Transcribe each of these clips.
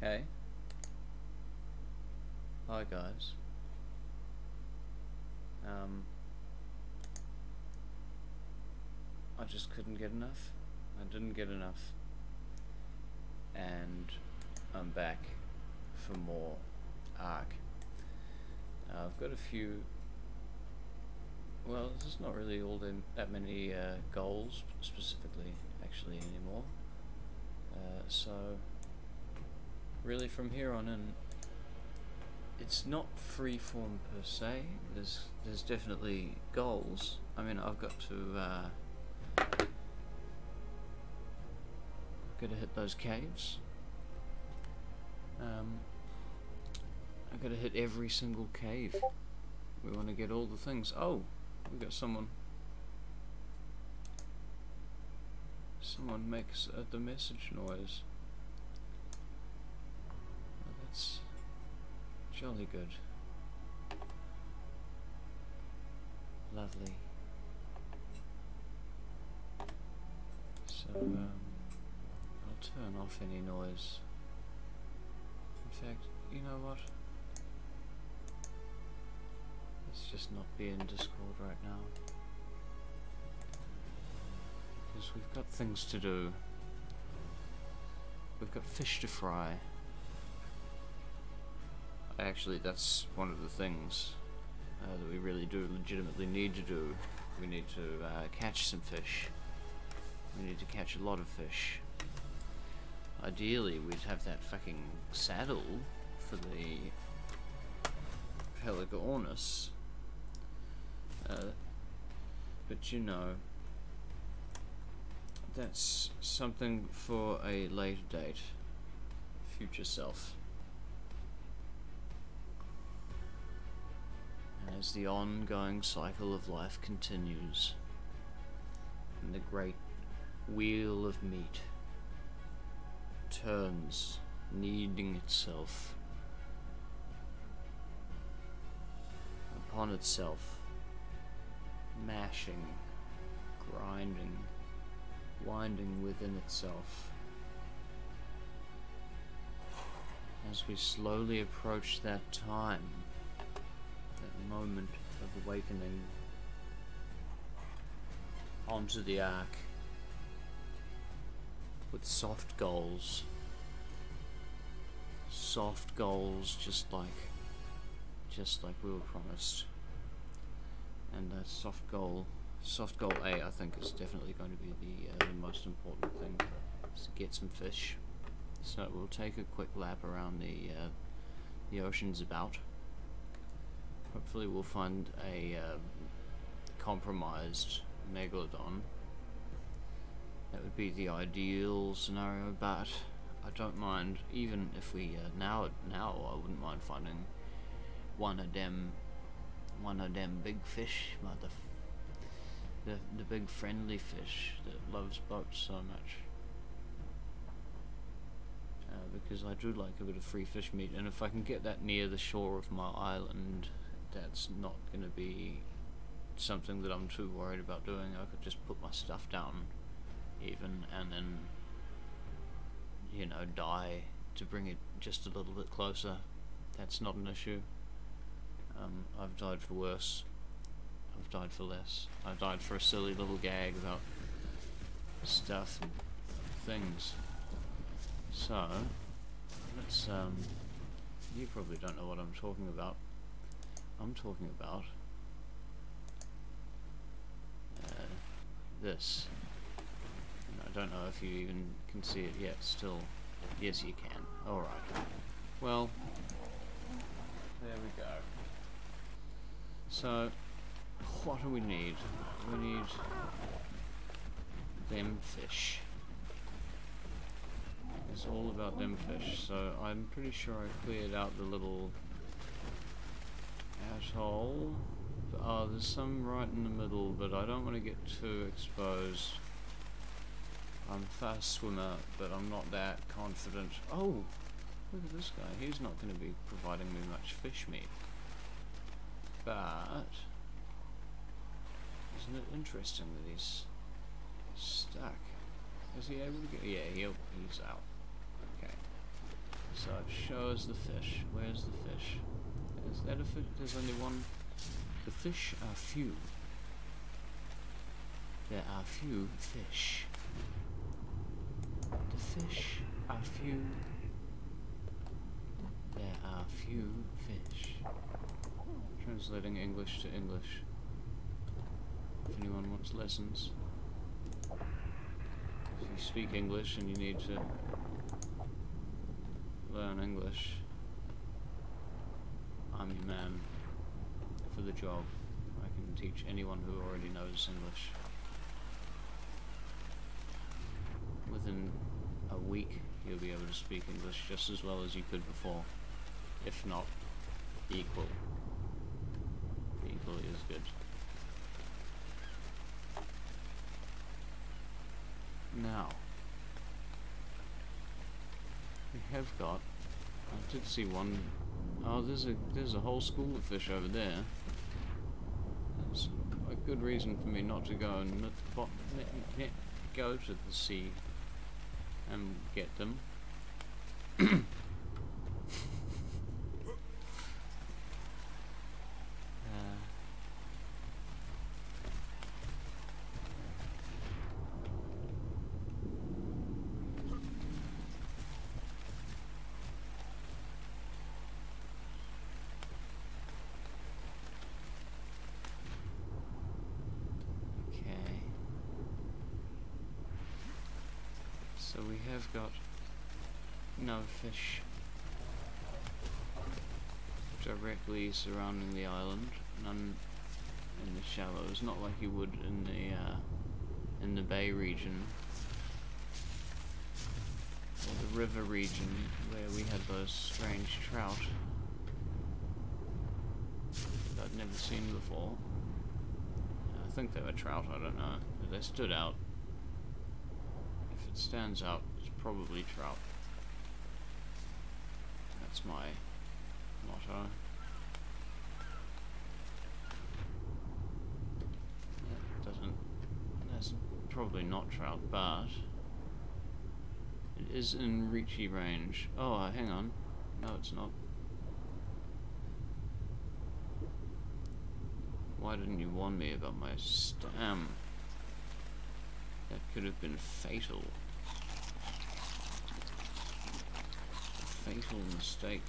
Okay. Hi guys. I just couldn't get enough. I didn't get enough. And I'm back for more Ark. I've got a few. Well, there's not really that many goals specifically actually anymore. So really from here on in, it's not freeform per se. There's definitely goals. I mean, I've got to hit those caves. I've got to hit every single cave. We want to get all the things. Oh, we got someone. Someone makes the message noise. Oh, that's jolly good. Lovely. So, I'll turn off any noise. In fact, you know what? Let's just not be in Discord right now. Because we've got things to do. We've got fish to fry. Actually, that's one of the things that we really do legitimately need to do. We need to catch some fish. We need to catch a lot of fish. Ideally, we'd have that fucking saddle for the Pelagornis. But you know, that's something for a later date. Future self. As the ongoing cycle of life continues, and the great wheel of meat turns, kneading itself upon itself, mashing, grinding, winding within itself. As we slowly approach that time, that moment of awakening onto the Ark with soft goals just like we were promised. And that soft goal A, I think, is definitely going to be the most important thing, is to get some fish. So we'll take a quick lap around the oceans about. Hopefully we'll find a compromised megalodon. That would be the ideal scenario, but I don't mind, even if we now I wouldn't mind finding one of them big fish, the big friendly fish that loves boats so much. Because I do like a bit of free fish meat, and if I can get that near the shore of my island, that's not going to be something that I'm too worried about doing. I could just put my stuff down even, and then, you know, die to bring it just a little bit closer. That's not an issue. I've died for worse. I've died for less. I died for a silly little gag about stuff and things. So, let's, you probably don't know what I'm talking about. I'm talking about this. And I don't know if you even can see it yet still. Yes, you can. Alright. Well, there we go. So, what do we need? We need them fish. It's all about them fish. So I'm pretty sure I cleared out the little atoll. Oh, there's some right in the middle, but I don't want to get too exposed. I'm a fast swimmer, but I'm not that confident. Oh, look at this guy. He's not going to be providing me much fish meat. But isn't it interesting that he's stuck? Is he able to get? Yeah, he's out. Okay. So show us the fish. Where's the fish? Is that a fish? There's only one. The fish are few. There are few fish. The fish are few. There are few fish. Translating English to English. If anyone wants lessons. If you speak English and you need to learn English, I'm your man for the job. I can teach anyone who already knows English. Within a week, you'll be able to speak English just as well as you could before, if not equal. Equally as good. Now, we have got. I did see one. Oh, there's a whole school of fish over there. That's a good reason for me not to go and go to the sea and get them. So we have got no fish directly surrounding the island, none in the shallows, not like you would in the bay region or the river region where we had those strange trout that I'd never seen before. I think they were trout, I don't know, but they stood out. It stands out, it's probably trout. That's my motto. That's probably not trout, but it is in reachy range. Oh, hang on. No, it's not. Why didn't you warn me about my stam? That could have been fatal. A fatal mistake.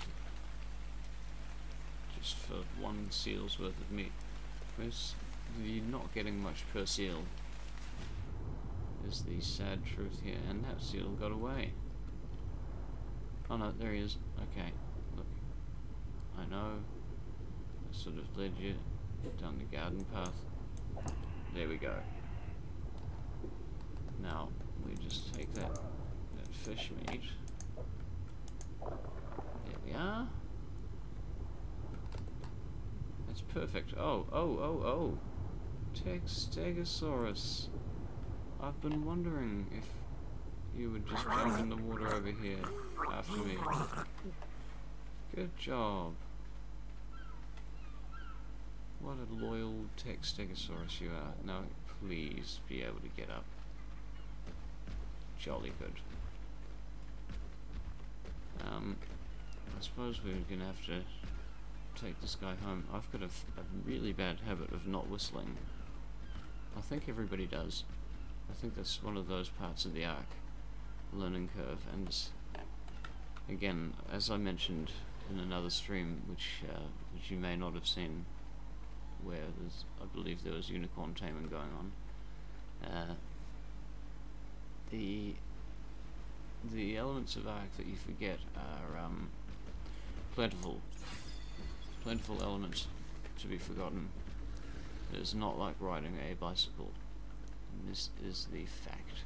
Just for one seal's worth of meat. You're not getting much per seal. Is the sad truth here. And that seal got away. Oh no, there he is. Okay, look. I know. I sort of led you down the garden path. There we go. Now, we just take that fish meat. There we are. That's perfect. Oh. Stegosaurus. I've been wondering if you would just jump in the water over here after me. Good job. What a loyal Stegosaurus you are. Now, please be able to get up. Jolly good. I suppose we're gonna have to take this guy home. I've got a really bad habit of not whistling. I think everybody does. I think that's one of those parts of the arc learning curve, and again, as I mentioned in another stream, which you may not have seen, where I believe there was unicorn taming going on. The elements of arc that you forget are plentiful elements to be forgotten. It is not like riding a bicycle. And this is the fact.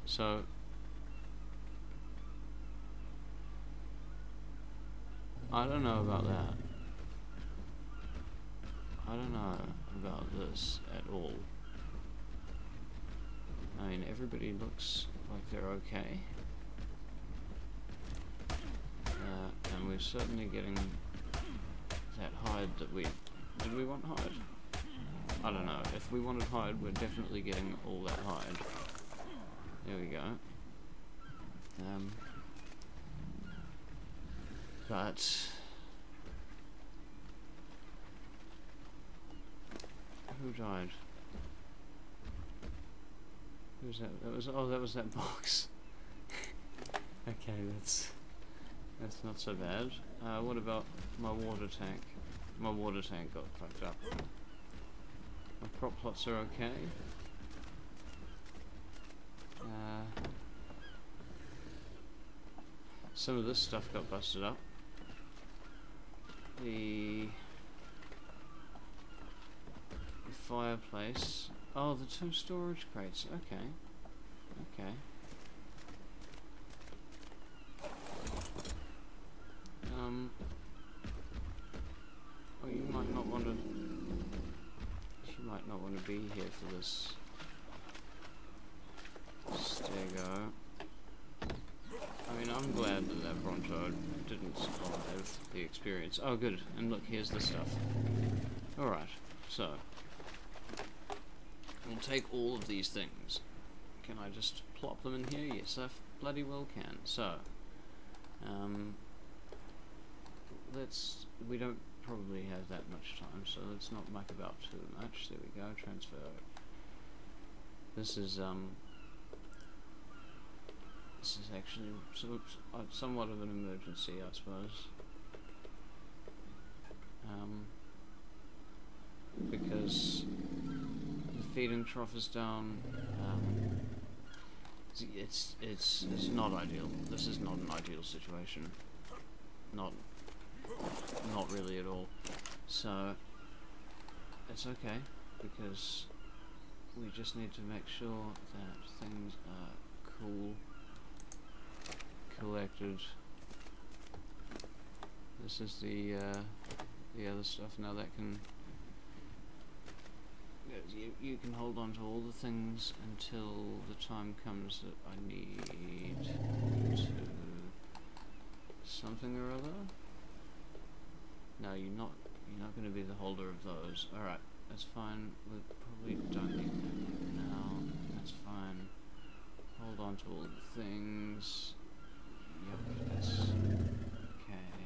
So I don't know about that. I don't know about this at all. I mean, everybody looks like they're okay. And we're certainly getting that hide that we... Did we want hide? I don't know. If we wanted hide, we're definitely getting all that hide. There we go. But who died? Who's that? That was that box. Okay, that's not so bad. What about my water tank? My water tank got fucked up. My prop plots are okay. Some of this stuff got busted up. The fireplace. Oh, the 2 storage crates. Okay. Okay. Oh, you might not want to. You might not want to be here for this. Stego. I mean, I'm glad that Bronto didn't survive the experience. Oh, good. And look, here's the stuff. Alright, so. We'll take all of these things. Can I just plop them in here? Yes, I bloody well can. So, we don't probably have that much time, so let's not muck about too much. There we go, transfer. This is actually somewhat of an emergency, I suppose. Because the feeding trough is down. It's not ideal. This is not an ideal situation. Not really at all. So it's okay, because we just need to make sure that things are collected. This is the other stuff. Now that can you can hold on to all the things until the time comes that I need to something or other. No, you're not going to be the holder of those. All right, that's fine. We probably don't need that now. That's fine. Hold on to all the things. Yep, that's okay.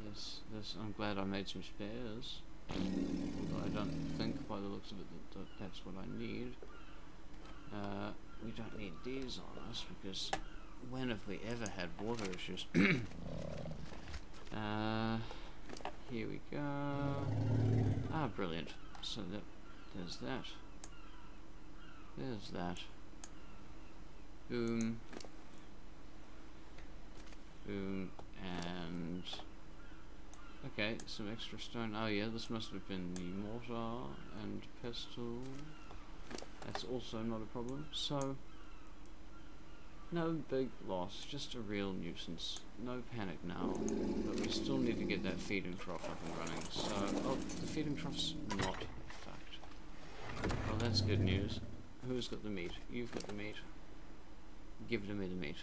This. I'm glad I made some spares. Although I don't think, by the looks of it, that that's what I need. We don't need these on us, because when have we ever had water issues? Here we go. Ah, brilliant. So there's that. There's that. Boom. Boom. And okay, some extra stone. Oh yeah, this must have been the mortar and pestle. That's also not a problem. So, no big loss, just a real nuisance. No panic now, but we still need to get that feeding trough up and running. So, oh, the feeding trough's not fucked. Well, that's good news. Who's got the meat? You've got the meat. Give me the meat.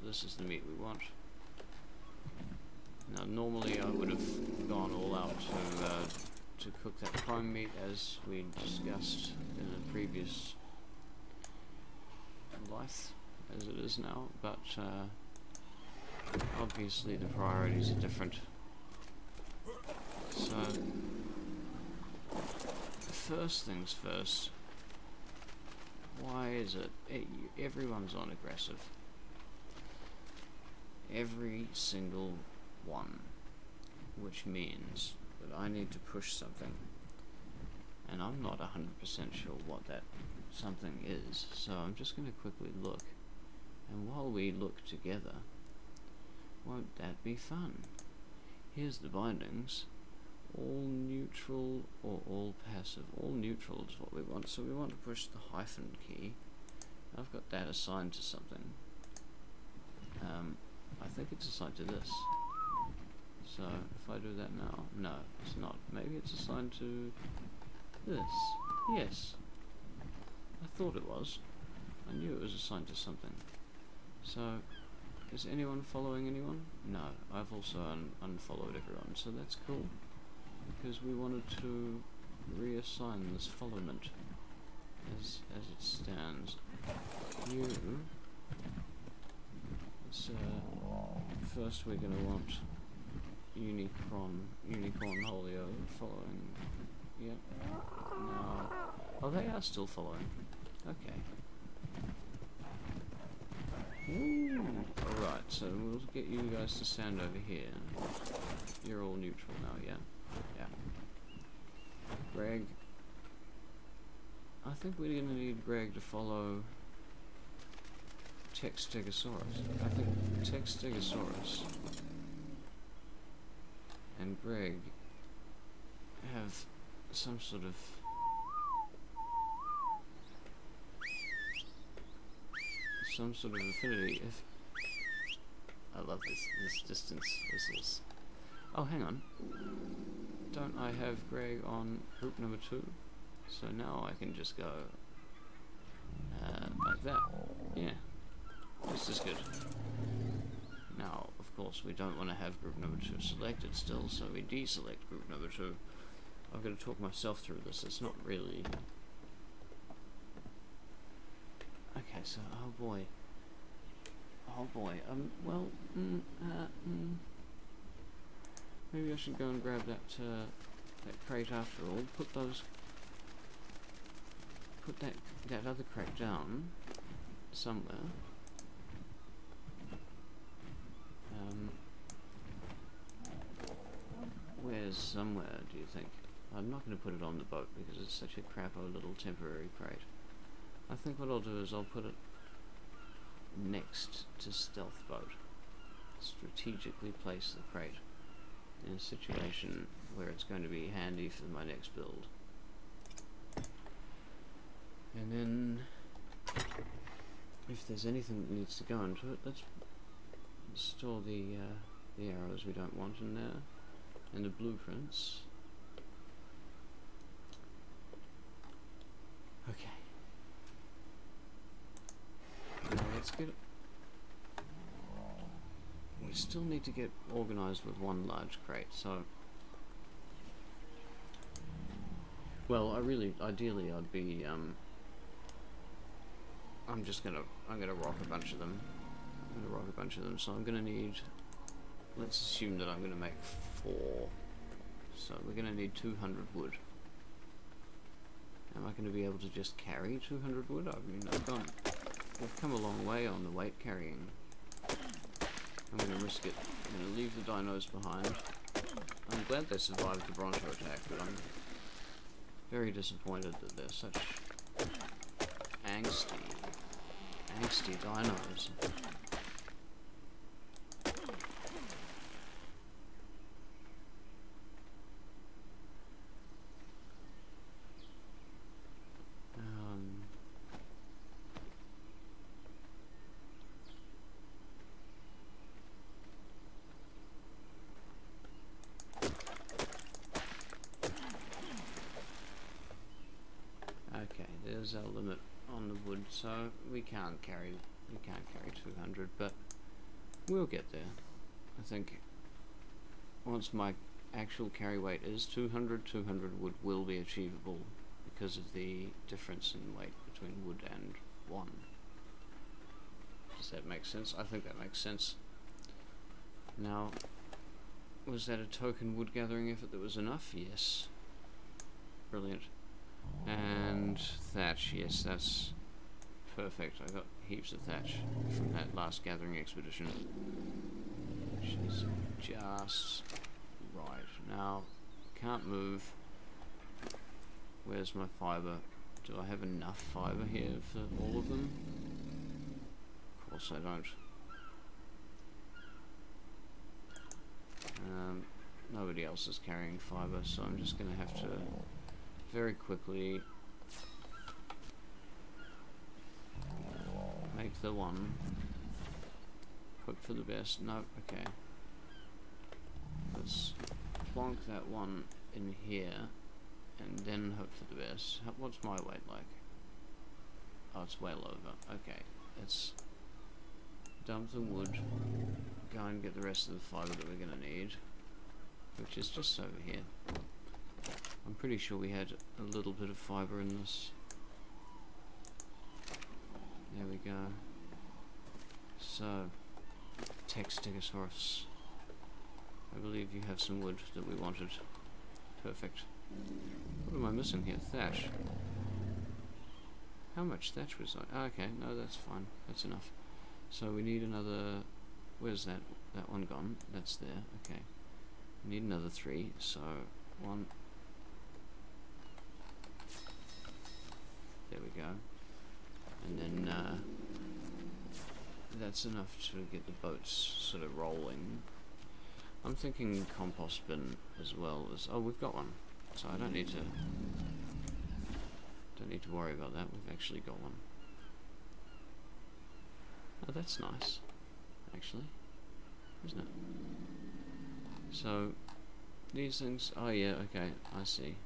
This is the meat we want. Now, normally I would have gone all out to cook that prime meat, as we discussed in a previous life, as it is now, but obviously the priorities are different. So, first things first, why is it everyone's on aggressive? Every single one, which means that I need to push something, and I'm not 100% sure what that something is, so I'm just going to quickly look, and while we look together, won't that be fun? Here's the bindings, all neutral or all passive. All neutral is what we want, so we want to push the hyphen key. I've got that assigned to something. I think it's assigned to this. So if I do that now, no, it's not. Maybe it's assigned to this. Yes, I thought it was. I knew it was assigned to something. So, is anyone following anyone? No, I've also unfollowed everyone, so that's cool. Because we wanted to reassign this followment as it stands. You, let's first we're going to want unicorn Holio following. Yep. No. Oh, they are still following. Okay. Ooh. Alright, so we'll get you guys to stand over here. You're all neutral now, yeah? Yeah. Greg. I think we're gonna need Greg to follow Stegosaurus. I think Stegosaurus and Greg have some sort of affinity. If I love this distance whistles. Oh, hang on. Don't I have Greg on group number 2? So now I can just go like that. Yeah, this is good. Now, of course, we don't want to have group number 2 selected still, so we deselect group number 2. I've got to talk myself through this. It's not really. Okay, so oh boy. Well, maybe I should go and grab that crate after all. Put that other crate down somewhere. Where's somewhere, do you think? I'm not going to put it on the boat because it's such a crapo little temporary crate. I think what I'll do is I'll put it next to Stealth Boat. Strategically place the crate in a situation where it's going to be handy for my next build. And then, if there's anything that needs to go into it, let's store the arrows we don't want in there, and the blueprints. Okay. Now let's get. We still need to get organised with one large crate, so. Well, ideally, I'd be. I'm gonna rock a bunch of them. So I'm gonna need. Let's assume that I'm gonna make 4. So we're gonna need 200 wood. Am I going to be able to just carry 200 wood? I mean, we've come a long way on the weight carrying. I'm going to risk it. I'm going to leave the dinos behind. I'm glad they survived the Bronto attack, but I'm very disappointed that they're such angsty dinos. There's our limit on the wood, so we can't carry 200, but we'll get there. I think once my actual carry weight is 200 wood will be achievable because of the difference in weight between wood and 1. Does that make sense? I think that makes sense. Now, was that a token wood gathering effort that was enough? Yes. Brilliant. And thatch, yes, that's perfect. I got heaps of thatch from that last gathering expedition, which is just right. Now, can't move. Where's my fibre? Do I have enough fibre here for all of them? Of course I don't. Nobody else is carrying fibre, so I'm just going to have to very quickly make the one. Hope for the best. No, okay. Let's plonk that one in here and then hope for the best. What's my weight like? Oh, it's well over. Okay, let's dump the wood, go and get the rest of the fibre that we're going to need, which is just over here. I'm pretty sure we had a little bit of fibre in this. There we go. So, Stegosaurus. I believe you have some wood that we wanted. Perfect. What am I missing here? Thatch. How much thatch was I? Okay, no, that's fine. That's enough. So we need another... Where's that? That one gone. That's there. Okay. We need another 3. So, 1... There we go. And then, that's enough to get the boats sort of rolling. I'm thinking compost bin as well as... Oh, we've got one. So I don't need to worry about that. We've actually got one. Oh, that's nice, actually, isn't it? So these things... Oh yeah, okay, I see.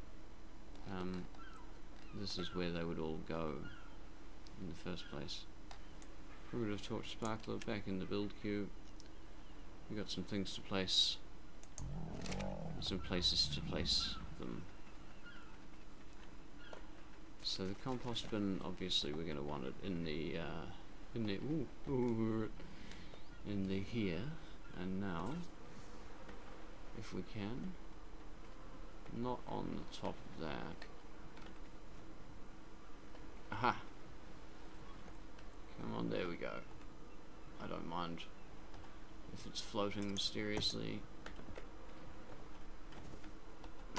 This is where they would all go in the first place. Primitive torch sparkler back in the build queue. We got some things to place, some places to place them. So the compost bin, obviously, we're going to want it in the here and now, if we can. Not on the top of that. Aha! Come on, there we go. I don't mind if it's floating mysteriously.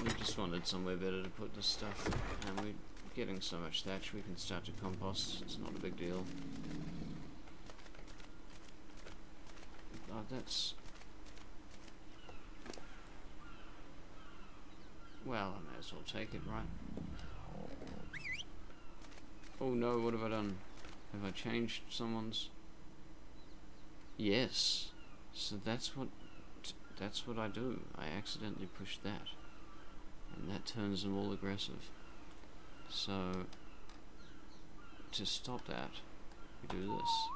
We just wanted somewhere better to put this stuff, and we're getting so much thatch we can start to compost. It's not a big deal. Oh, that's... Well, I may as well take it, right? Oh no, what have I done? Have I changed someone's? Yes. So that's what I do. I accidentally push that. And that turns them all aggressive. So to stop that, we do this.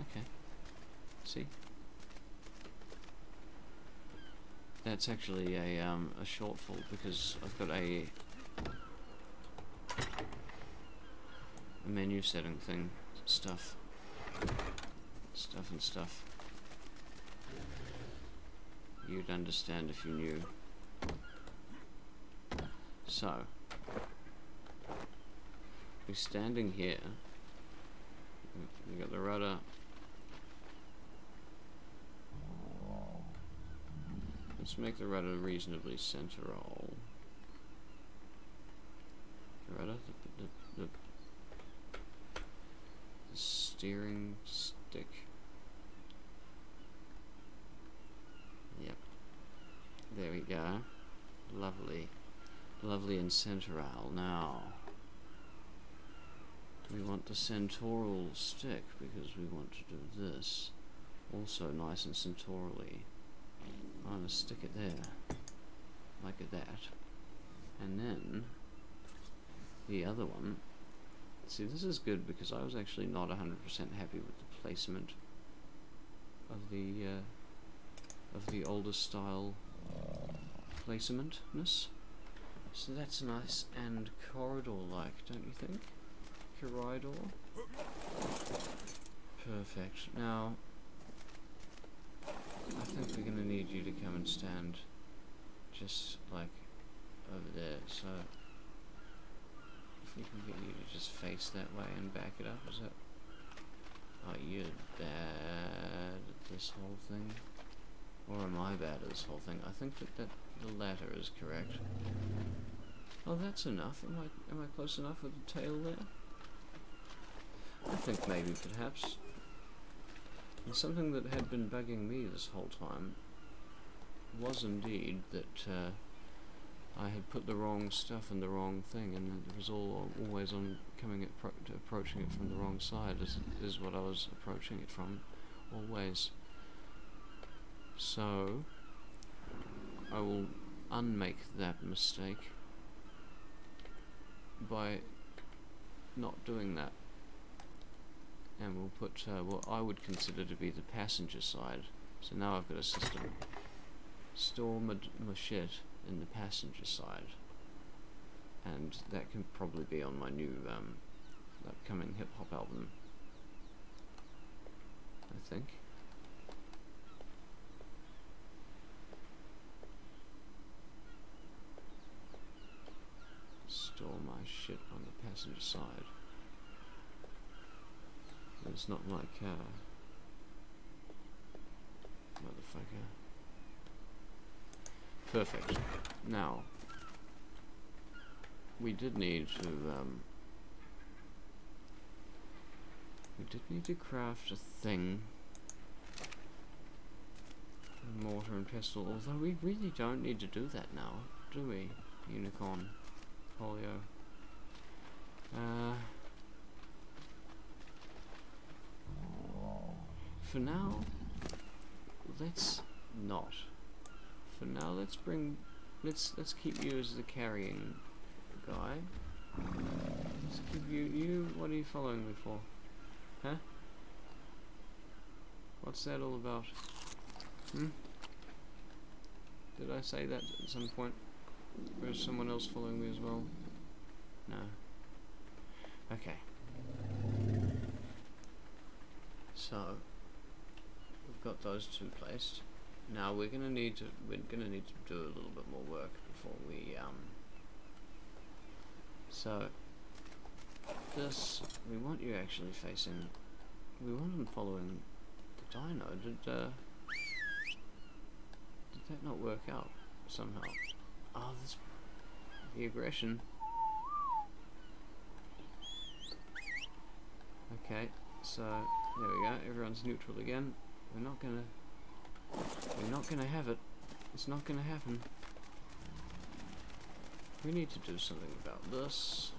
Okay. See? That's actually a shortfall because I've got a menu setting thing, stuff and stuff. You'd understand if you knew. So we're standing here. We got the rudder. Let's make the rudder reasonably central. The rudder, the steering stick. Yep. There we go. Lovely. Lovely and central. Now, we want the centaural stick because we want to do this. Also nice and centaurally. I'm going to stick it there, like that, and then the other one. See, this is good because I was actually not 100% happy with the placement of the older style placementness. So that's nice and corridor-like, don't you think? Corridor. Perfect. Now, I think we're going to need you to come and stand just like over there. So if we can get you to just face that way and back it up, is that... Oh, you're bad at this whole thing. Or am I bad at this whole thing? I think that the latter is correct. Oh, that's enough. Am I close enough with the tail there? I think maybe perhaps. And something that had been bugging me this whole time was indeed that I had put the wrong stuff in the wrong thing, and it was always on approaching it from the wrong side, is what I was approaching it from, always. So I will unmake that mistake by not doing that. And we'll put what I would consider to be the passenger side. So now I've got a system. Store my shit in the passenger side. And that can probably be on my new upcoming hip-hop album, I think. shit on the passenger side. It's not my car. Motherfucker. Perfect. Now, we did need to craft a thing. A mortar and pestle, although we really don't need to do that now, do we? Unicorn. Polio. For now, let's not. For now, let's keep you as the carrying guy. Let's give you. What are you following me for? Huh? What's that all about? Did I say that at some point? Or is someone else following me as well? No. Okay. So we've got those two placed. Now we're gonna need to do a little bit more work before we so this we want you actually facing, we want them following the dino. Did that not work out somehow? Oh, this the aggression. Okay, so there we go. Everyone's neutral again. We're not gonna have it. It's not gonna happen. We need to do something about this.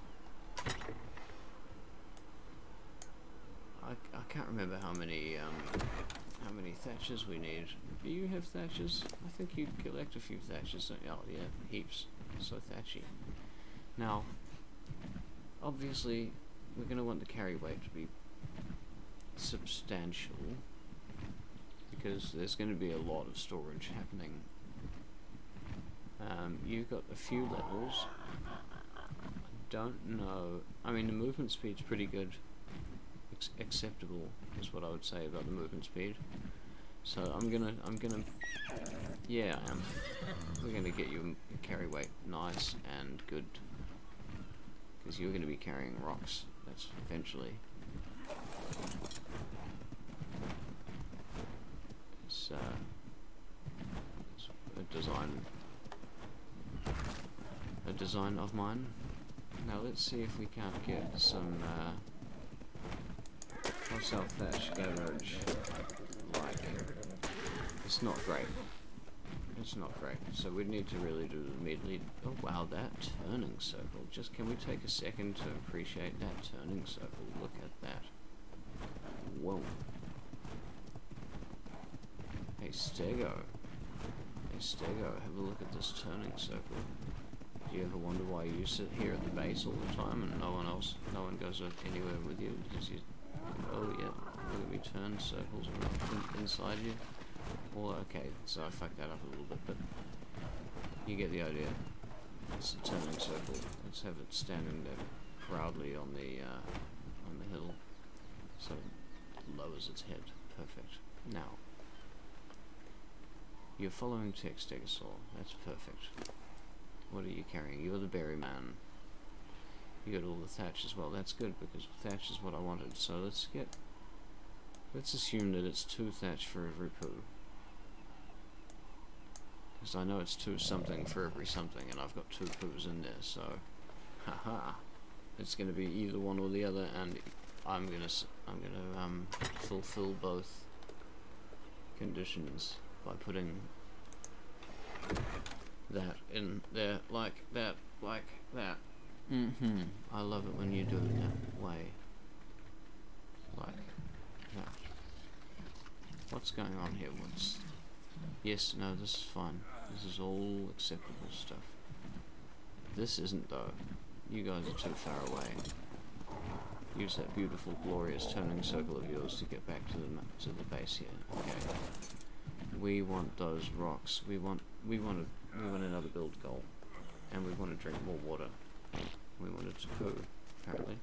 I can't remember how many thatches we need. Do you have thatches? I think you collect a few thatches, don't you? Oh yeah, heaps. So thatchy. Now, obviously, we're going to want the carry weight to be substantial, because there's going to be a lot of storage happening. You've got a few levels. I don't know. I mean, the movement speed's pretty good. Acceptable is what I would say about the movement speed. So I'm gonna. Yeah, I am. We're gonna get you a carry weight nice and good, because you're gonna be carrying rocks. That's eventually. It's a design of mine. Now let's see if we can't get some. What's our thatch average like? It's not great. It's not great. So we need to really do immediately. Oh wow, that turning circle. Just can we take a second to appreciate that turning circle? Look at that. Whoa. Hey Stego. Hey Stego, have a look at this turning circle. Do you ever wonder why you sit here at the base all the time and no one goes anywhere with you? Because you, oh yeah, look at me turn circles around inside you. Well, okay, so I fucked that up a little bit, but you get the idea. It's a turning circle. Let's have it standing there proudly on the hill, so it lowers its head. Perfect. Now, you're following text, Stegosaur. That's perfect. What are you carrying? You're the berry man. You got all the thatch as well. That's good, because thatch is what I wanted. So let's assume that it's 2 thatch for every poo. Because I know it's 2 something for every something, and I've got 2 poos in there, so haha. It's gonna be either one or the other, and I'm gonna fulfill both conditions by putting that in there like that. I love it when you do it that way. Like that. What's going on here? Yes, no, this is fine. This is all acceptable stuff. This isn't though. You guys are too far away. Use that beautiful, glorious turning circle of yours to get back to the base here. Okay. We want those rocks. We want another build goal, and we want to drink more water. We wanted to poo, apparently.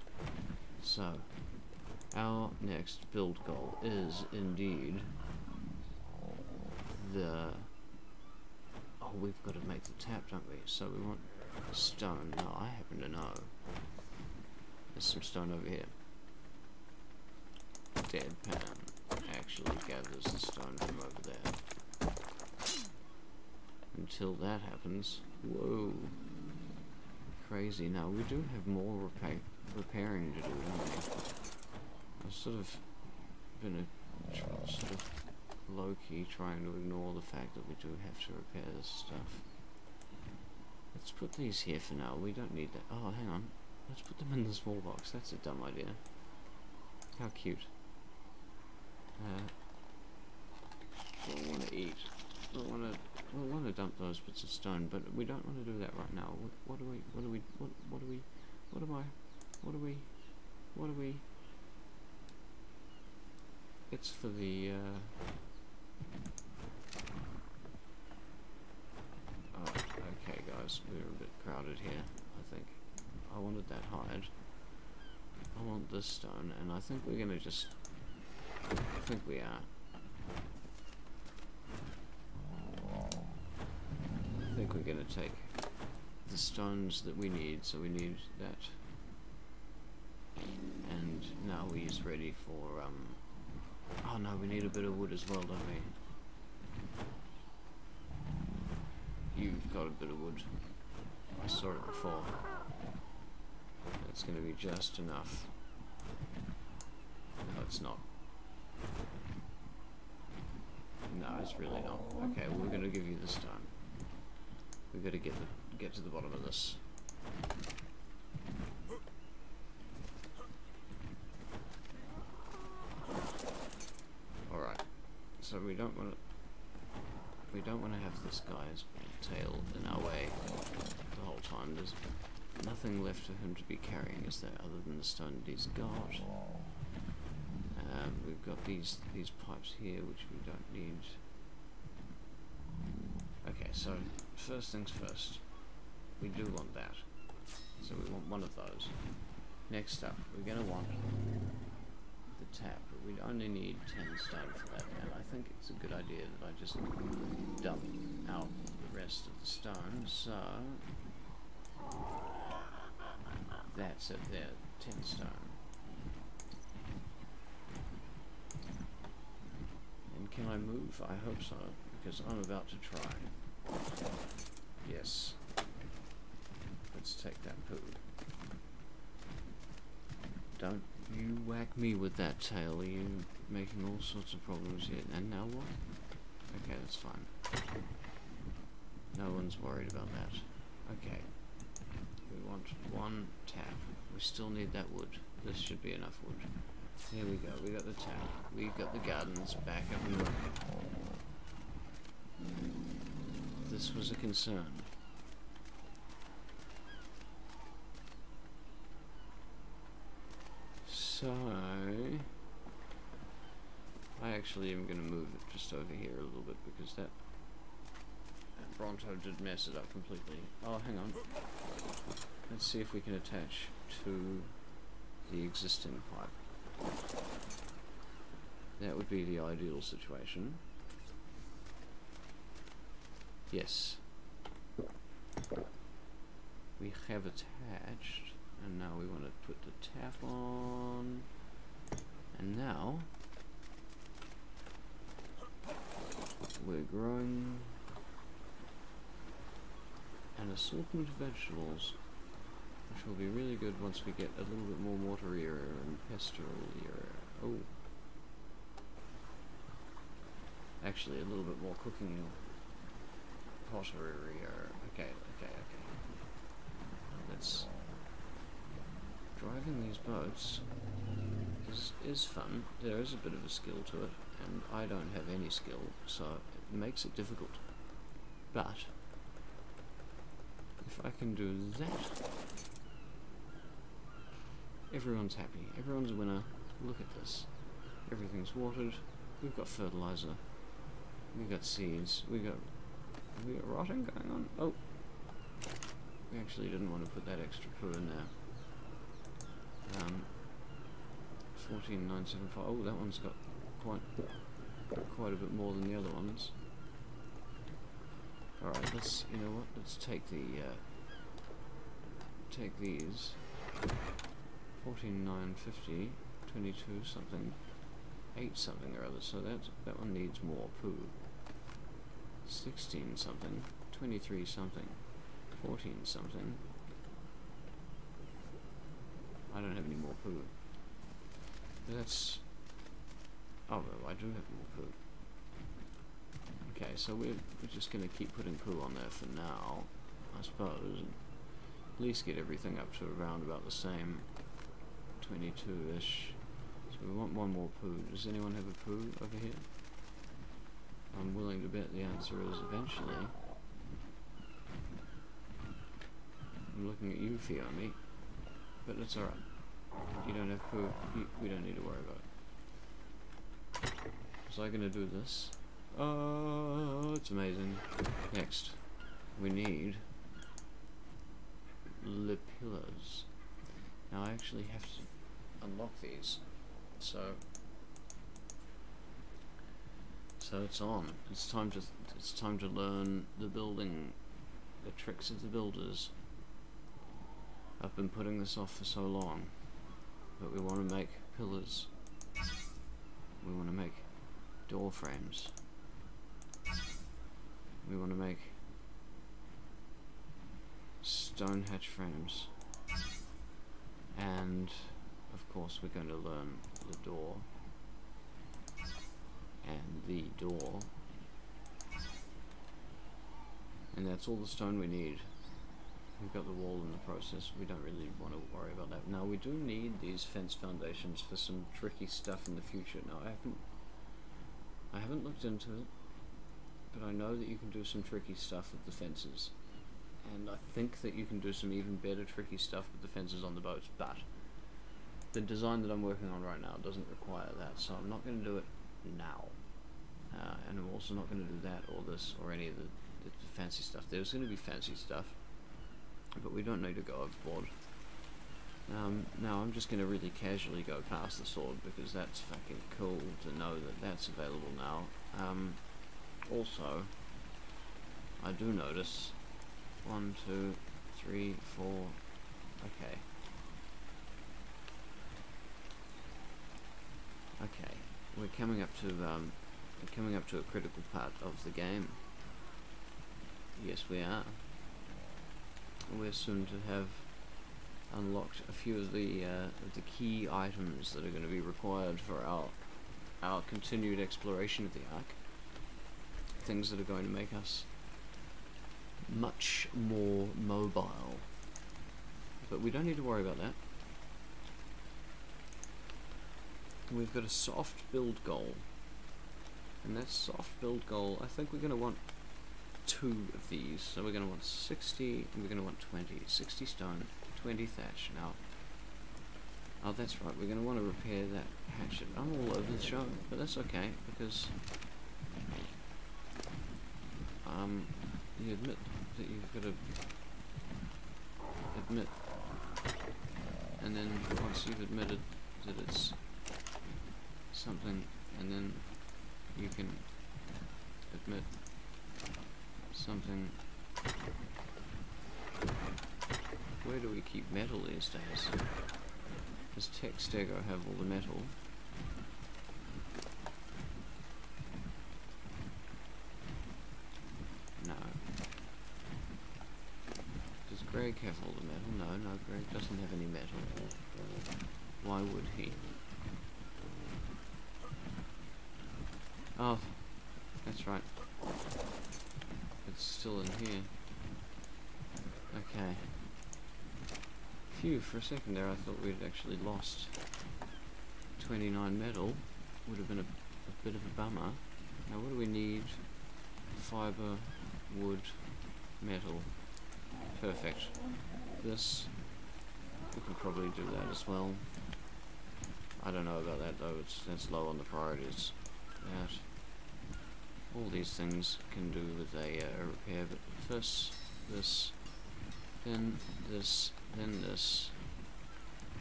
So, our next build goal is indeed the. Oh, we've got to make the tap, don't we? So we want stone. No, I happen to know. There's some stone over here. Deadpan actually gathers the stone from over there. Until that happens. Whoa. Crazy. Now, we do have more repairing to do, don't we? I've sort of been sort of low-key trying to ignore the fact that we do have to repair this stuff. Let's put these here for now. We don't need that. Oh, hang on. Let's put them in the small box. That's a dumb idea. How cute. We'll want to eat. We'll want to dump those bits of stone, but we don't want to do that right now. What do we? It's for the, oh, okay guys, we're a bit crowded here, I think. I wanted that hide. I want this stone, and I think we're gonna just, I think we are. I think we're gonna take the stones that we need, so we need that. And now he's ready for, oh no, we need a bit of wood as well, don't we? You've got a bit of wood. I saw it before. That's going to be just enough. No, it's not. No, it's really not. Okay, well, we're going to give you this time. We've got to get to the bottom of this. Alright. So we don't want to have this guy's tail in our way the whole time. There's nothing left for him to be carrying, is there, other than the stone that he's got. We've got these pipes here, which we don't need. Okay, so first things first. We do want that. So we want one of those. Next up, we're going to want the tap, but we only need 10 stone for that, and I think it's a good idea that I just dump out the rest of the stone, so that's it there, 10 stone. And can I move? I hope so, because I'm about to try. Yes. Let's take that poo. Don't you whack me with that tail, are you making all sorts of problems here? And now what? Okay, that's fine. No one's worried about that. Okay. We want one tap. We still need that wood. This should be enough wood. Here we go, we got the tap. We got the gardens back up and running. This was a concern. So, I actually am going to move it just over here a little bit because that Bronto did mess it up completely. Oh, hang on. Let's see if we can attach to the existing pipe. That would be the ideal situation. Yes. We have attached. And now we want to put the tap on, and now we're growing an assortment of vegetables, which will be really good once we get a little bit more watery area and pastoral area. Oh, actually a little bit more cooking pottery area. Okay. Let's. Driving these boats is fun. There is a bit of a skill to it, and I don't have any skill, so it makes it difficult. But if I can do that, everyone's happy. Everyone's a winner. Look at this. Everything's watered. We've got fertilizer. We've got seeds. We got rotting going on. Oh, we actually didn't want to put that extra poo in there. 14975. Oh, that one's got quite a bit more than the other ones. Alright, you know what, let's take the take these. 14,950, 22 something, 8 something or other, so that one needs more poo. 16 something, 23 something, 14 something. I don't have any more poo. That's... oh, well, I do have more poo. Okay, so we're just going to keep putting poo on there for now, I suppose. At least get everything up to around about the same 22-ish. So we want one more poo. Does anyone have a poo over here? I'm willing to bet the answer is eventually. I'm looking at you, Fiona, but it's alright. You don't have poo. We don't need to worry about it. So I'm going to do this. Oh, it's amazing. Next, we need the pillars. Now I actually have to unlock these, so it's on. It's time to learn the building, the tricks of the builders. I've been putting this off for so long, but we want to make pillars. We want to make door frames. We want to make stone hatch frames. And of course we're going to learn the door and the door, and that's all the stone we need. We've got the wall in the process. We don't really want to worry about that. Now we do need these fence foundations for some tricky stuff in the future. Now I haven't looked into it, but I know that you can do some tricky stuff with the fences. And I think that you can do some even better tricky stuff with the fences on the boats, but the design that I'm working on right now doesn't require that, so I'm not going to do it now. And I'm also not going to do that or this or any of the fancy stuff. There's going to be fancy stuff, but we don't need to go overboard. Now I'm just going to really casually go past the sword because that's fucking cool to know that that's available now. Also, I do notice 1, 2, 3, 4. Okay. Okay, we're coming up to a critical part of the game. Yes, we are. We're soon to have unlocked a few of the key items that are going to be required for our continued exploration of the Ark. Things that are going to make us much more mobile. But we don't need to worry about that. We've got a soft build goal. And that soft build goal, I think we're going to want 2 of these. So we're going to want 60 and we're going to want 20. 60 stone, 20 thatch. Now, oh that's right, we're going to want to repair that hatchet. I'm all over the show, but that's okay, because you admit that you've got to admit, and then once you've admitted that it's something, and then you can admit something. Where do we keep metal these days? Does Textego have all the metal? No. Does Greg have all the metal? No, Greg doesn't have any metal. Why would he? Oh, that's right. It's still in here. Okay. Phew, for a second there I thought we'd actually lost 29 metal. Would have been a bit of a bummer. Now what do we need? Fibre, wood, metal. Perfect. This, we can probably do that as well. I don't know about that though, that's low on the priorities. That. All these things can do with a repair, but first this, then this, then this,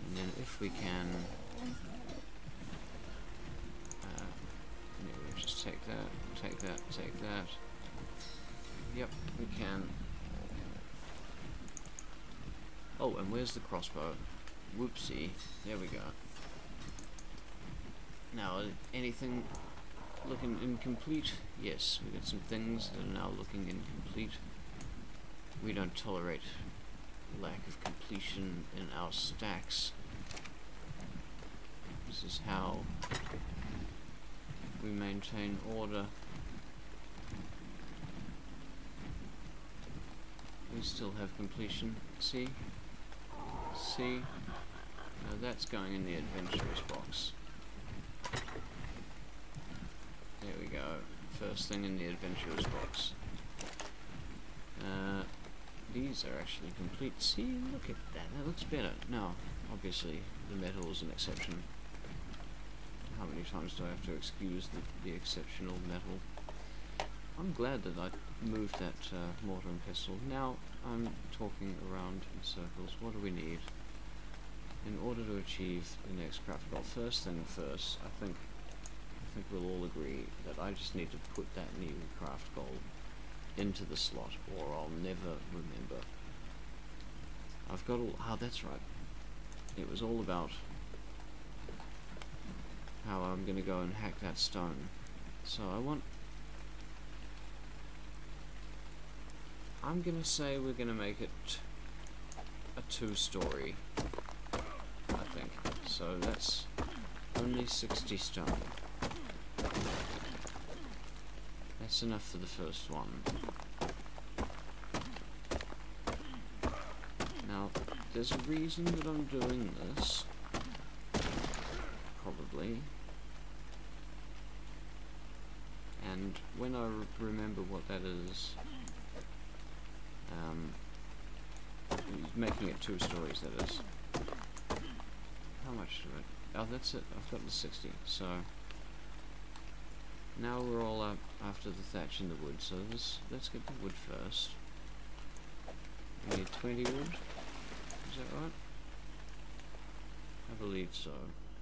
and then if we can, we'll just take that, take that, take that. Yep, we can. Oh, and where's the crossbow? Whoopsie. There we go. Now, anything looking incomplete? Yes, we got some things that are now looking incomplete. We don't tolerate lack of completion in our stacks. This is how we maintain order. We still have completion. See? See? Now that's going in the adventurers box. There we go. First thing in the adventurers box. These are actually complete. See, look at that. That looks better. Now, obviously, the metal is an exception. How many times do I have to excuse the exceptional metal? I'm glad that I moved that mortar and pestle. Now, I'm talking around in circles. What do we need in order to achieve the next craft goal? First thing first, I think we'll all agree that I just need to put that new craft goal into the slot, or I'll never remember. I've got all... Oh, that's right. It was all about how I'm going to go and hack that stone. So I'm going to say we're going to make it a 2-story, I think. So that's only 60 stone. That's enough for the first one. Now, there's a reason that I'm doing this. Probably. And when I remember what that is, making it 2 stories, that is. How much do I... Oh, that's it. I've got the 60, so... Now we're all up after the thatch and the wood, so let's get the wood first. We need 20 wood, is that right? I believe so.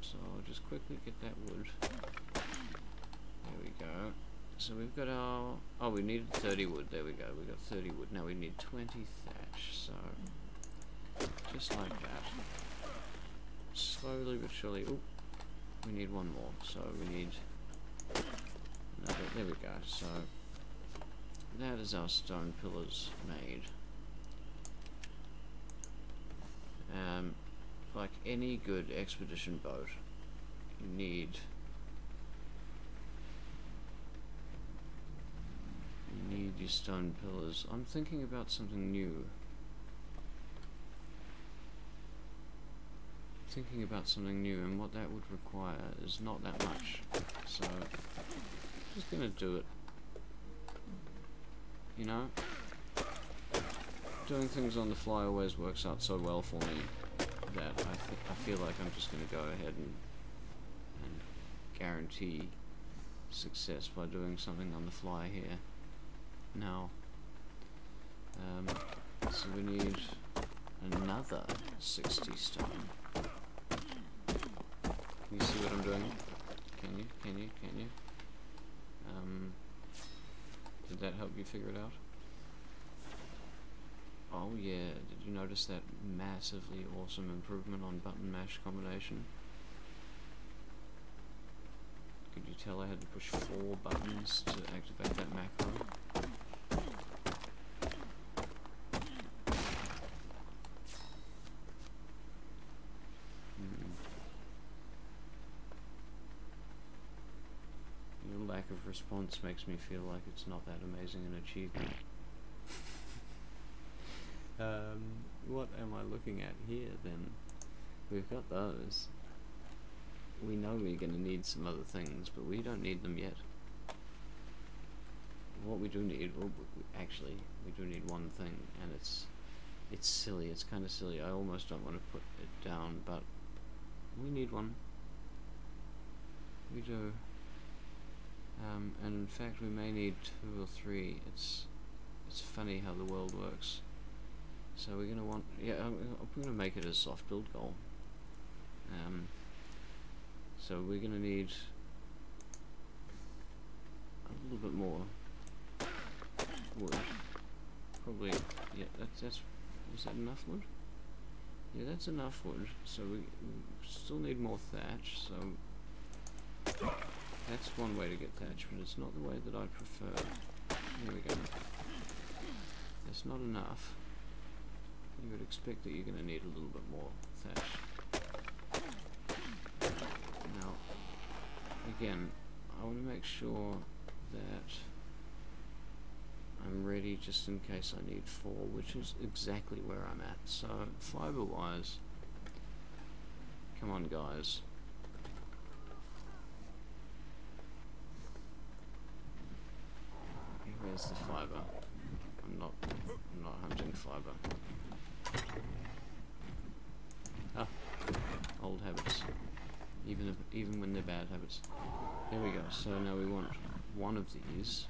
So I'll just quickly get that wood. There we go. So we've got our... Oh, we needed 30 wood, there we go. We got 30 wood, now we need 20 thatch, so... Just like that. Slowly but surely... Oh, we need one more, so we need... There we go, so that is our stone pillars made. Like any good expedition boat, you need your stone pillars. I'm thinking about something new. And what that would require is not that much. So just gonna do it. You know? Doing things on the fly always works out so well for me that I feel like I'm just gonna go ahead and guarantee success by doing something on the fly here. Now, so we need another 60 stone. Can you see what I'm doing? Can you? Did that help you figure it out? Oh yeah, did you notice that massively awesome improvement on button mash combination? Could you tell I had to push 4 buttons to activate that macro? Your lack of response makes me feel like it's not that amazing an achievement. What am I looking at here then? We've got those. We know we're going to need some other things, but we don't need them yet. What we do need, well, actually, we do need one thing, and it's silly, it's kind of silly. I almost don't want to put it down, but we need one. We do. And in fact we may need 2 or 3. It's funny how the world works. So we're going to want, yeah, I'm going to make it a soft build goal. So we're going to need a little bit more wood. Probably, yeah, that's is that enough wood? Yeah, that's enough wood, so we still need more thatch, so that's one way to get thatch, but it's not the way that I prefer. Here we go. That's not enough. You would expect that you're going to need a little bit more thatch. Now, again, I want to make sure that I'm ready just in case I need 4, which is exactly where I'm at. So, fiber-wise, come on guys. Where's the fiber? I'm not hunting fiber. Ah, old habits. Even when they're bad habits. There we go. So now we want one of these.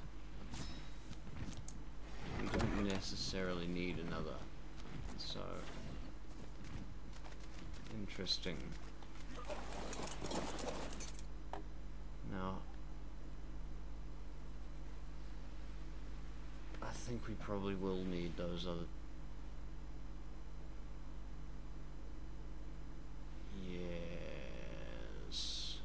We don't necessarily need another. So interesting. Now I think we probably will need those other. Yes.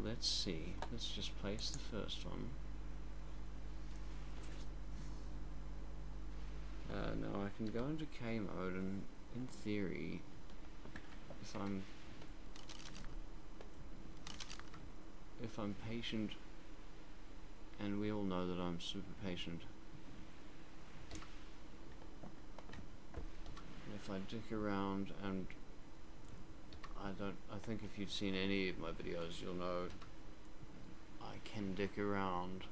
Let's see. Let's just place the first one. Now I can go into K mode, and in theory, if I'm patient, and we all know that I'm super patient, if I dick around, and I think if you've seen any of my videos, you'll know I can dick around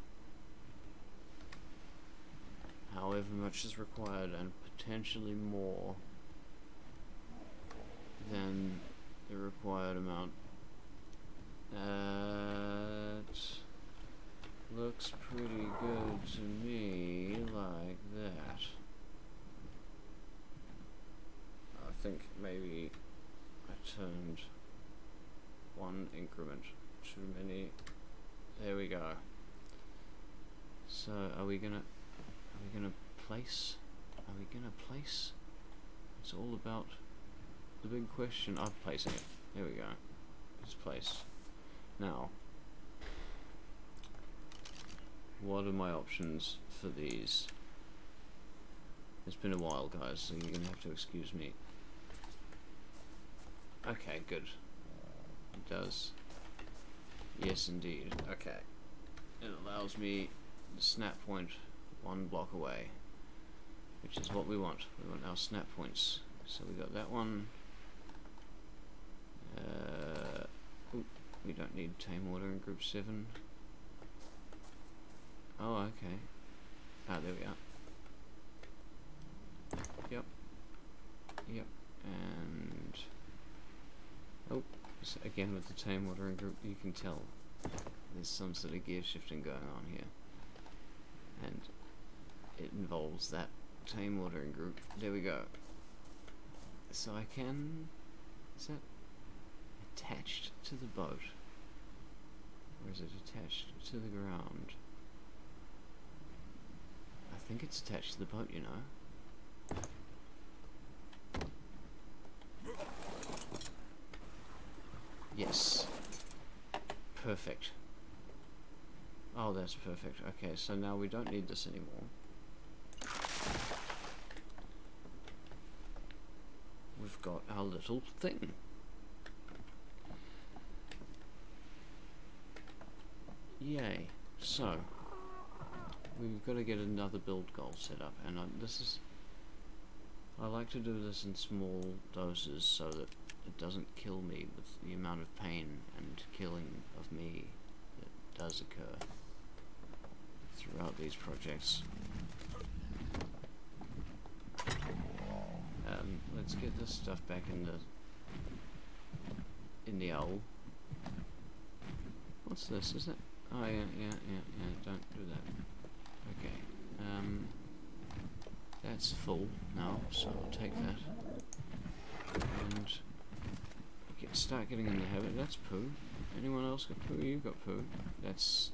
however much is required, and potentially more than the required amount. That looks pretty good to me, like that. I think maybe I turned one increment too many. There we go. So are we gonna place? Are we gonna place? It's all about the big question. I'm placing it. There we go. It's placed. Now, what are my options for these? It's been a while, guys, so you're gonna have to excuse me. Okay, good. It does. Yes, indeed. Okay. It allows me the snap point 1 block away, which is what we want. We want our snap points. So we got that one. Ooh, we don't need tame water in group 7. Oh, okay. Ah, there we are. Yep. Yep. And oh, so again with the tame watering group, you can tell there's some sort of gear shifting going on here, and it involves that tame watering group. There we go. So I can. Is that attached to the boat, or is it attached to the ground? I think it's attached to the boat, you know. Yes. Perfect. Oh, that's perfect. Okay, so now we don't need this anymore. We've got our little thing. Yay. So, we've got to get another build goal set up, and I like to do this in small doses so that it doesn't kill me with the amount of pain and killing of me that does occur throughout these projects. Let's get this stuff back in the owl. What's this? Is it? Oh yeah. Don't do that. Okay. That's full now, so I'll take that. And start getting in the habit. That's poo. Anyone else got poo? You've got poo. That's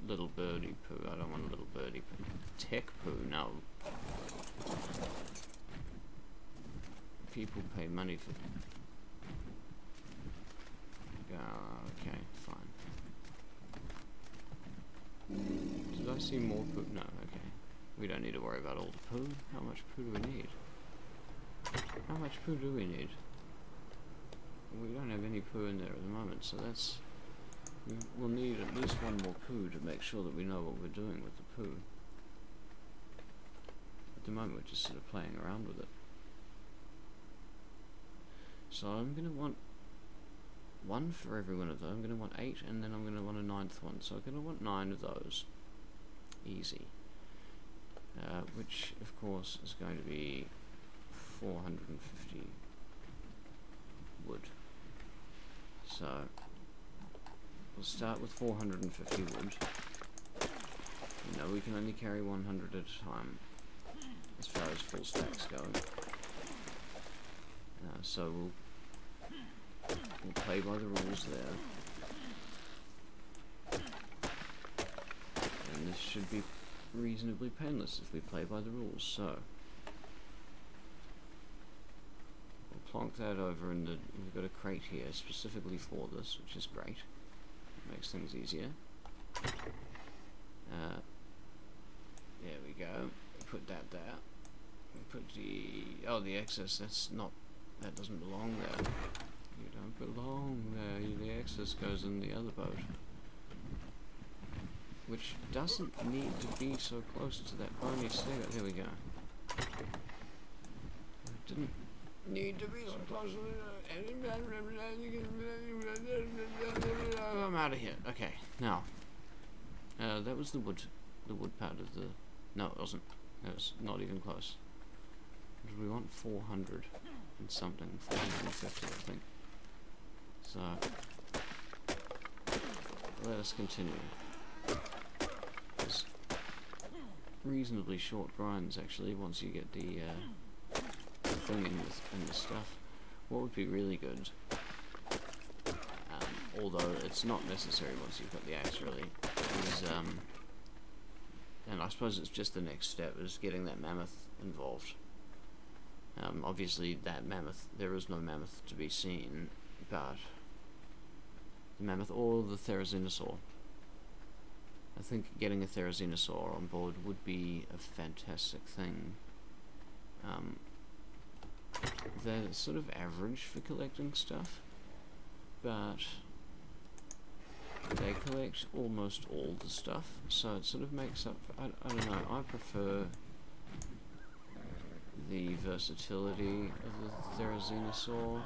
little birdie poo. I don't want a little birdie poo. Tech poo, no. People pay money for... okay, fine. Did I see more poo? No, okay. We don't need to worry about all the poo. How much poo do we need? How much poo do we need? We don't have any poo in there at the moment, so that's... We'll need at least one more poo to make sure that we know what we're doing with the poo. At the moment we're just sort of playing around with it. So I'm going to want one for every one of those. I'm going to want 8, and then I'm going to want a 9th one. So I'm going to want 9 of those. Easy. Which, of course, is going to be 450 wood. So we'll start with 450 wood. You know, we can only carry 100 at a time as far as full stacks go. So we'll play by the rules there. And this should be reasonably painless if we play by the rules. So we'll plonk that over in the... We've got a crate here specifically for this, which is great. Makes things easier. There we go. Put that there. Put the... Oh, the excess, that's not... That doesn't belong there. You don't belong there. The excess goes in the other boat. Which doesn't need to be so close to that bony snagger. There we go. It didn't need to be so close to it. I'm out of here. Okay, now. That was the wood part of the... No, it wasn't. It was not even close. Did we want 400 and something? 450, I think. So, let us continue. There's reasonably short grinds, actually, once you get the thing in the stuff. What would be really good, although it's not necessary once you've got the axe, really, is, and I suppose it's just the next step, is getting that mammoth involved. Obviously that mammoth, there is no mammoth to be seen, but the mammoth or the therizinosaur. I think getting a therizinosaur on board would be a fantastic thing. They're sort of average for collecting stuff, but they collect almost all the stuff, so it sort of makes up for, I don't know, I prefer the versatility of the therizinosaur,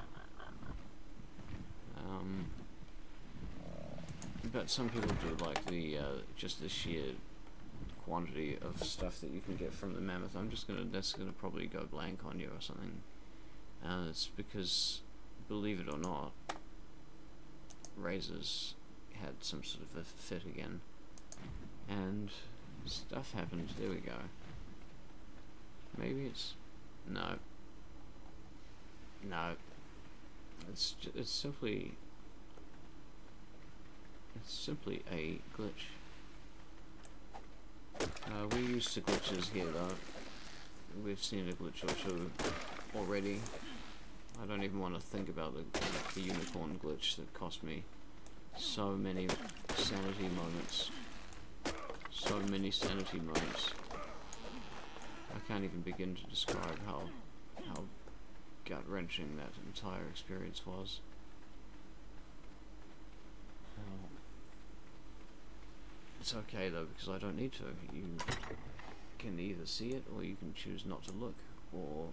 but some people do like the just the sheer quantity of stuff that you can get from the mammoth. That's gonna probably go blank on you or something. It's because, believe it or not, Razors had some sort of a fit again, and stuff happened. There we go. Maybe it's... No. No. It's simply a glitch. We're used to glitches here, though. We've seen a glitch or two already. I don't even want to think about the unicorn glitch that cost me so many sanity moments. So many sanity moments. I can't even begin to describe how gut-wrenching that entire experience was. It's okay though, because I don't need to. You can either see it or you can choose not to look, or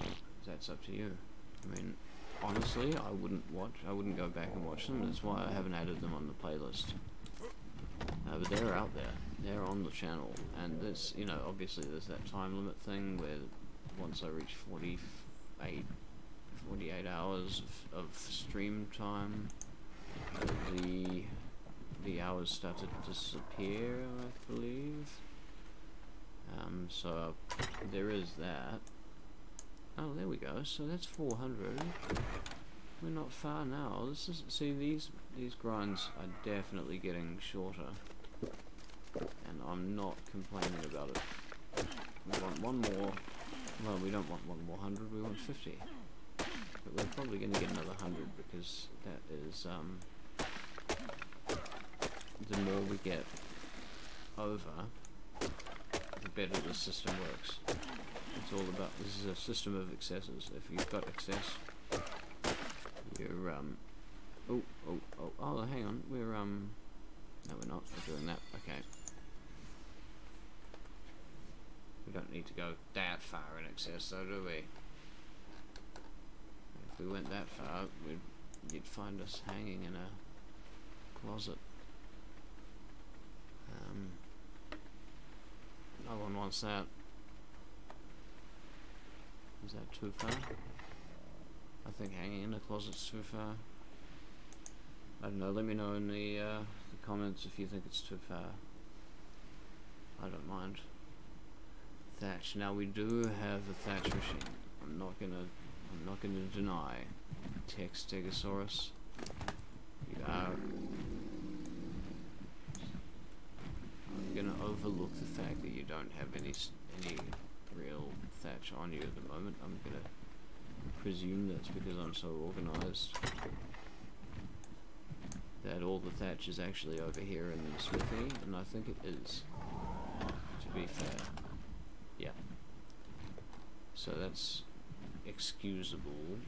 that's up to you. I mean, honestly, I wouldn't go back and watch them. That's why I haven't added them on the playlist. But they're out there. They're on the channel, and there's, you know, obviously there's that time limit thing where once I reach 48 hours of stream time, the hours start to disappear, I believe. So there is that. Oh, there we go. So that's 400. We're not far now. See, these grinds are definitely getting shorter, and I'm not complaining about it. We want one more Well, we don't want one more 100, we want 50. But we're probably going to get another 100 because that is, the more we get over, the better the system works. It's all about, this is a system of excesses. If you've got excess, you're, oh, hang on, we're, no we're not, we're doing that, okay. We don't need to go that far in excess though, do we? If we went that far, you'd find us hanging in a closet. No one wants that. Is that too far? I think hanging in a closet's too far. I don't know, let me know in the comments if you think it's too far. I don't mind. Thatch. Now we do have a thatch machine. I'm not gonna deny. Stegosaurus. You are. I'm gonna overlook the fact that you don't have any real thatch on you at the moment. I'm gonna presume that's because I'm so organized that all the thatch is actually over here in the smithy, and I think it is, to be fair. Yeah. So that's excusable.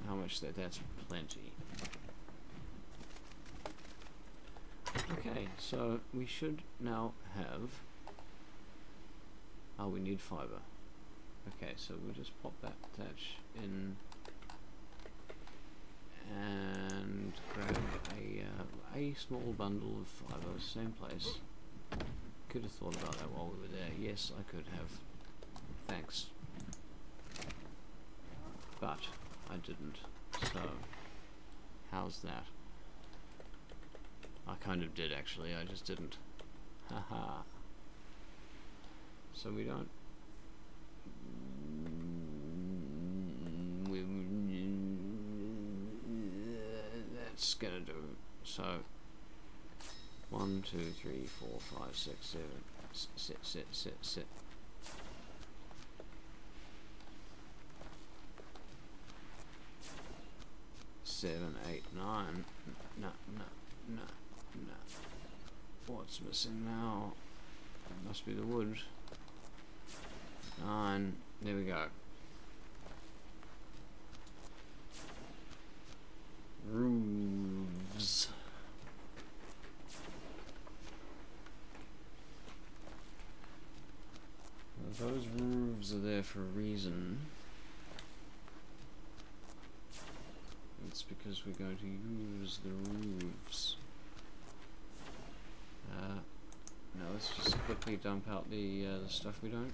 How much that's plenty. Okay, so we should now have, oh, we need fiber. Okay, so we'll just pop that thatch in and grab a small bundle of fiber, same place. Could have thought about that while we were there. Yes, I could have. Thanks. But I didn't. So, how's that? I kind of did actually, I just didn't. Haha. So we don't... That's gonna do. So, 1, 2, 3, 4, 5, 6, 7. Sit. 7, 8, 9. No. What's missing now? It must be the wood. 9. There we go. Roofs. Those roofs are there for a reason. It's because we're going to use the roofs. Now let's just quickly dump out the stuff we don't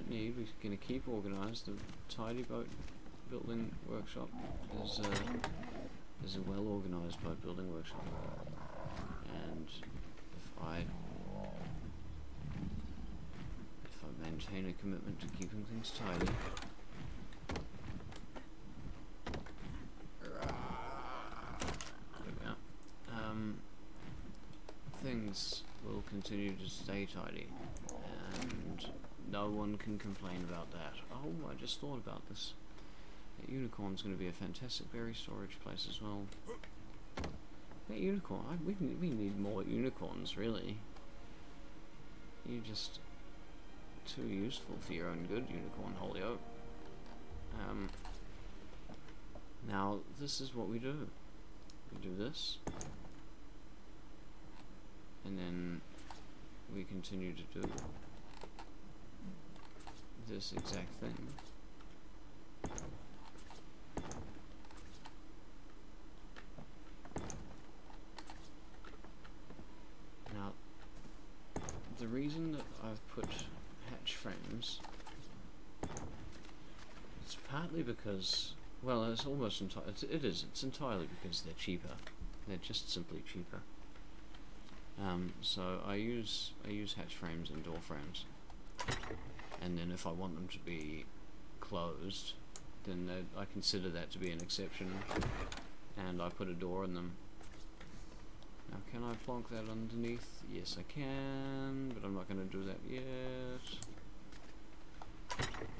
need. We're going to keep organised. The Tidyboat building workshop is a well organised by building workshop, and if I maintain a commitment to keeping things tidy. Things will continue to stay tidy, and no one can complain about that. Oh, I just thought about this. That unicorn's going to be a fantastic berry storage place as well. That unicorn, we need more unicorns, really. You're just too useful for your own good, unicorn Holyoke. Now, this is what we do. We do this. And then we continue to do this exact thing. Now, the reason that I've put hatch frames, it's partly because, well, it's almost entirely, it's entirely because they're cheaper. They're just simply cheaper. So I use hatch frames and door frames, and then if I want them to be closed, then I consider that to be an exception, and I put a door in them. Now, can I plonk that underneath? Yes, I can, but I'm not going to do that yet.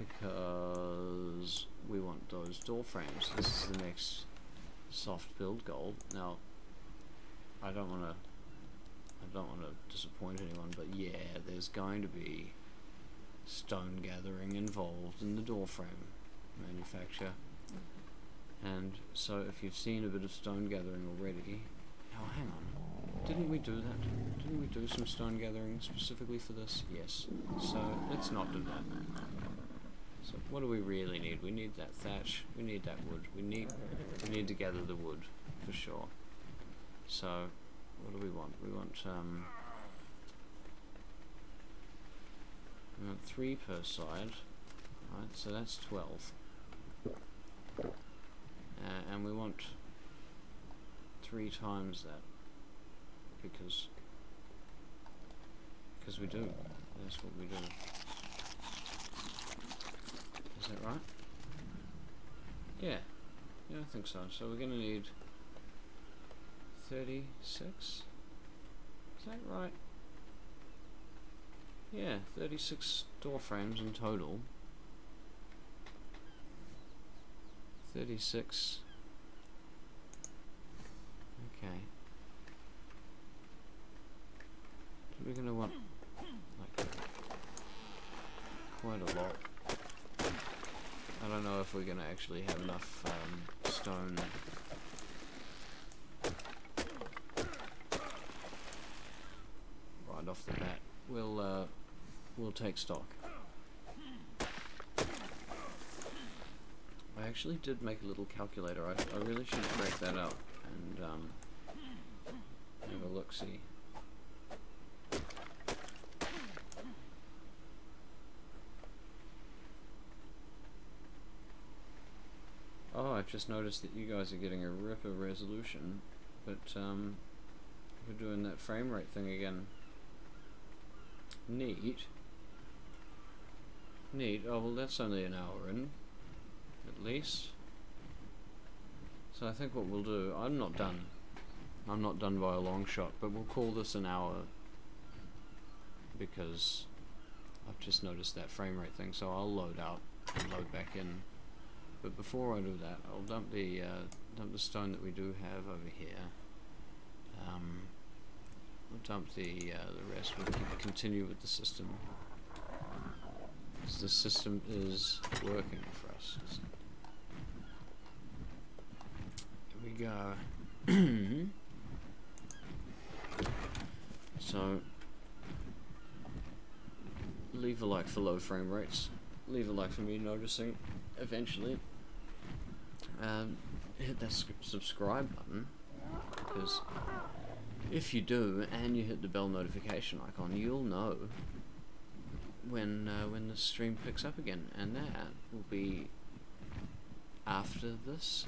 because we want those door frames. This is the next soft build goal. Now, I don't want to disappoint anyone, but yeah, there's going to be stone gathering involved in the door frame manufacture. And so if you've seen a bit of stone gathering already, oh hang on, didn't we do that? Didn't we do some stone gathering specifically for this? Yes. So let's not do that. So what do we really need? We need that thatch, we need that wood, we need to gather the wood for sure. So what do we want? We want 3 per side, right? So that's 12. And we want 3 times that because we do. That's what we do. Is that right? Yeah. Yeah, I think so. So we're going to need 36? Is that right? Yeah, 36 door frames in total. 36. Okay. We're going to want like quite a lot. I don't know if we're going to actually have enough stone right off the bat. We'll take stock. I actually did make a little calculator. I really should break that up and have a look-see. Oh, I've just noticed that you guys are getting a ripper resolution, but we're doing that frame rate thing again. Neat. Neat. Oh, well, that's only an hour in, at least. So I think what we'll do, I'm not done by a long shot, but we'll call this an hour because I've just noticed that frame rate thing, so I'll load out and load back in. But before I do that, I'll dump the stone that we do have over here. We'll dump the rest. We'll continue with the system. The system is working for us. Here we go. So, leave a like for low frame rates. Leave a like for me noticing eventually. Hit that subscribe button, because if you do and you hit the bell notification icon, you'll know when the stream picks up again, and that will be after this